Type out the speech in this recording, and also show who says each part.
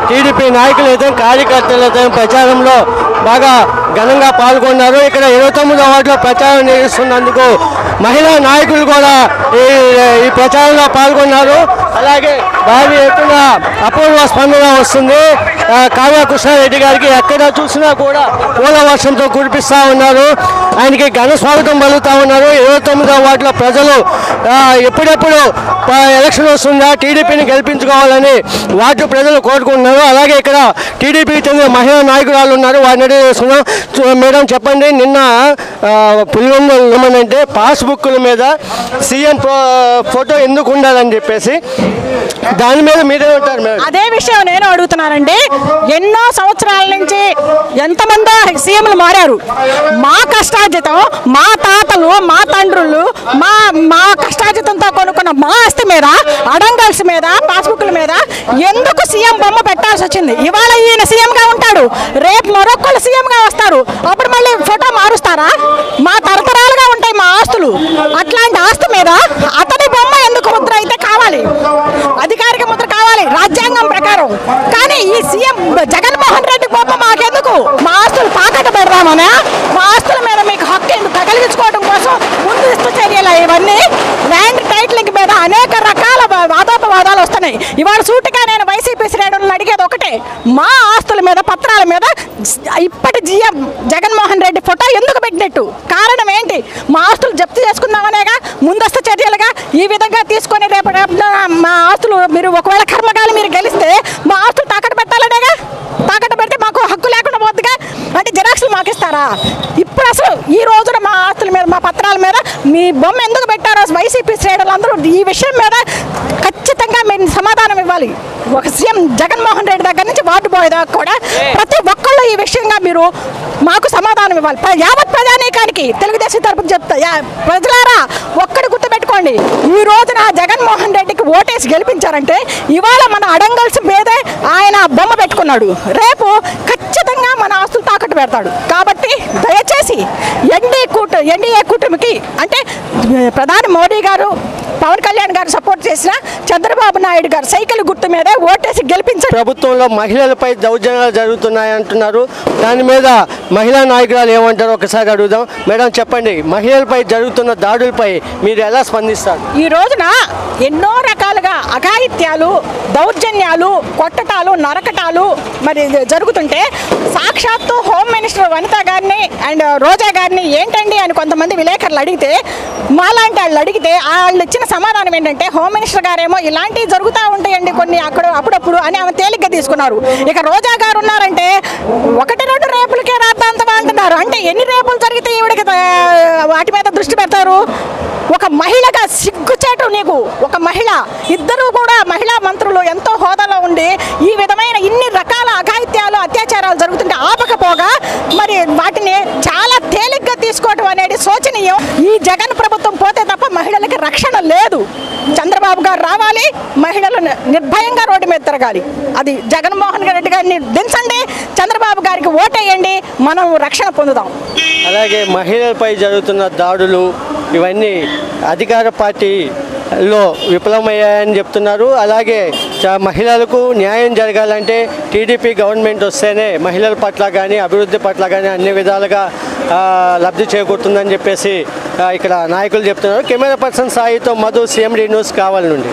Speaker 1: TDP నాయకులు అయితే కార్యకర్తలు అయితే ప్రచారంలో బాగా ఘనంగా పాల్గొన్నారు. ఇక్కడ 29వ వార్డులో ప్రచారం నిర్వహిస్తున్నందుకు మహిళా నాయకులు కూడా ఈ ప్రచారంలో పాల్గొన్నారు. అలాగే భారీ ఎత్తున అపూర్వ స్పందన వస్తుంది. కావ్య కృష్ణారెడ్డి గారికి ఎక్కడ చూసినా కూడా పూల వర్షంతో కురిపిస్తూ ఉన్నారు. ఆయనకి ఘన స్వాగతం పలుకుతూ ఉన్నారు. 29వ వార్డులో ప్రజలు ఎప్పుడెప్పుడు ఎలక్షన్ వస్తుందా టీడీపీని గెలిపించుకోవాలని వార్డు ప్రజలు కోరుకుంటున్నారు. అలాగే ఇక్కడ టీడీపీకి చెందిన మహిళా నాయకురాలు ఉన్నారు, వారిని అడిగి చేస్తున్నాం. మేడం చెప్పండి, నిన్న పులివెందులు ఏమనంటే పాస్బుక్ల మీద సీఎం ఫోటో ఎందుకు ఉండాలని చెప్పేసి దాని మీద మీరే ఉంటారు మేడం?
Speaker 2: అదే విషయం నేను అడుగుతున్నానండి. ఎన్నో సంవత్సరాల నుంచి ఎంతమందో సీఎంలు మారారు. మా కష్టార్జితం, మా తాతలు, మా తండ్రులు, మా కష్టార్జితంతో కొనుక్కున్న మా ఆస్తి మీద, అడంగల్స్ మీద, పాస్బుక్ల మీద ఎందుకు సీఎం బొమ్మ పెట్టాల్సి వచ్చింది? ఇవాళ ఈయన సీఎంగా ఉంటాడు, రేపు మరొకళ్ళు సీఎంగా వస్తారు, అప్పుడు మళ్ళీ ఫోటో మారుస్తారా? మా తరతరాలుగా ఉంటాయి మా ఆస్తులు. అట్లాంటి ఆస్తి మీద అతని బొమ్మ ఎందుకు ముద్ర అయితే కావాలి? అధికారిక ముద్ర కావాలి రాజ్యాంగం ప్రకారం. కానీ ఈ సీఎం జగన్మోహన్ రెడ్డి బొమ్మ మాకెందుకు? మా ఆస్తులు తాకట్టు పెడదామనా? మా ఆస్తుల మీద మీకు హక్కు ఎందుకు కలిగించుకోవడం కోసం ముందస్తు చర్యలు ఇవన్నీ ల్యాండ్ టైటిలింగ్ మీద అనేక రకాల వాదోపవాదాలు వస్తున్నాయి. ఇవాళ సూటిగా నేను వైసీపీ శ్రేణులను అడిగేది ఒకటే, మా ఆస్తుల మీద పత్రాల మీద ఇప్పటి జీఎం జగన్మోహన్ రెడ్డి ఫోటో ఎందుకు పెట్టినట్టు? కారణం ఏంటి? మా ఆస్తులు జప్తు చేసుకుందామనేగా ముందస్తు చర్యలుగా ఈ విధంగా తీసుకొని రేపు మా ఆస్తులు మీరు ఒకవేళ కర్మగాలి మీరు గెలిస్తే మా ఆస్తులు తాకట్టు పెట్టాలనేగా. తాకట్టు పెడితే మాకు హక్కు లేకుండా పోద్దిగా. అంటే జిరాక్స్లు మాకు ఇస్తారా? ఇప్పుడు అసలు ఈ రోజున మా ఆస్తుల మీద, మా పత్రాల మీద మీ బొమ్మ ఎందుకు పెట్టారో వైసీపీ శ్రేణులు అందరూ ఈ విషయం మీద ఖచ్చితంగా మీరు సమాధానం ఇవ్వాలి. ఒక సీఎం జగన్మోహన్ రెడ్డి దగ్గర నుంచి వార్డు బాయ్ దాకా కూడా ప్రతి ఒక్కళ్ళు ఈ విషయంగా మీరు మాకు సమాధానం ఇవ్వాలి. యావత్ ప్రజానీకానికి తెలుగుదేశం తరపున చెప్తా, ప్రజలారా ఒక్కడి గుర్తుపెట్టుకోండి, ఈ రోజున జగన్మోహన్ రెడ్డికి ఓటేసి గెలిపించారంటే ఇవాళ మన అడంగల్స్ మీదే ఆయన బొమ్మ పెట్టుకున్నాడు, రేపు ఖచ్చితంగా మన ఆస్తులు తాకట్టు పెడతాడు. కాబట్టి దయచేసి ఎన్డీఏ కూటమికి అంటే ప్రధాని మోడీ గారు, పవన్ కళ్యాణ్ గారు సపోర్ట్ చేసిన చంద్రబాబు నాయుడు గారు సైకిల్ గుర్తు మీద ఓటేసి గెలిపించారు.
Speaker 1: ప్రభుత్వంలో మహిళలపై దౌర్జన్యాలు జరుగుతున్నాయి అంటున్నారు. దాని మీద మహిళా నాయకురాలు ఏమంటారో ఒకసారి అడుగుదాం. మేడం చెప్పండి, మహిళలపై జరుగుతున్న దాడులపై మీరు ఎలా స్పందిస్తారు?
Speaker 2: ఈ రోజున ఎన్నో రకాలుగా అఘాయిత్యాలు, దౌర్జన్యాలు, కొట్టటాలు, నరకటాలు మరి జరుగుతుంటే సాక్షాత్తు హోమ్ మినిస్టర్ వనిత గారిని అండ్ రోజా గారిని ఏంటండి అని కొంతమంది విలేకరులు అడిగితే, మాలాంటి వాళ్ళు అడిగితే వాళ్ళు ఇచ్చిన సమాధానం ఏంటంటే హోమ్ మినిస్టర్ గారేమో ఇలాంటివి జరుగుతూ ఉంటాయండి కొన్ని అప్పుడప్పుడు అని ఆమె తేలిగ్గా తీసుకున్నారు. ఇక రోజా గారు ఉన్నారంటే 1-2 రేపులకే రాద్దాంతమా అంటున్నారు. అంటే ఎన్ని రేపులు జరిగితే ఈవిడికి వాటి మీద దృష్టి పెడతారు? ఒక మహిళగా సిగ్గుచేటు నీకు. ఒక మహిళ, ఇద్దరు కూడా మహిళా మంత్రులు ఎంతో హోదాలో ఉండి ఈ విధమైన ఇన్ని రకాల అఘాయిత్యాలు, అత్యాచారాలు జరుగుతుంటే ఆపకపోగా మరి వాటిని చాలా తేలిగ్గా తీసుకోవడం అనేది శోచనీయం. ఈ జగన్ ప్రభుత్వం పోతే తప్ప మహిళలకి రక్షణ లేదు. చంద్రబాబు గారు రావాలి, మహిళలు నిర్భయంగా రోడ్డు మీద తిరగాలి. అది జగన్మోహన్ రెడ్డి గారిని దించండి, చంద్రబాబు గారికి ఓటేయండి, మనం రక్షణ పొందుదాం.
Speaker 1: అలాగే మహిళలపై జరుగుతున్న దాడులు ఇవన్నీ అధికార పార్టీలో విఫలమయ్యాయని చెప్తున్నారు. అలాగే మహిళలకు న్యాయం జరగాలంటే టీడీపీ గవర్నమెంట్ వస్తేనే మహిళల పట్ల కానీ అభివృద్ధి పట్ల కానీ అన్ని విధాలుగా లబ్ధి చేకూరుతుందని చెప్పేసి ఇక్కడ నాయకులు చెప్తున్నారు. కెమెరా పర్సన్ సాయితో మధు, CMD న్యూస్ కావాలి నుండి.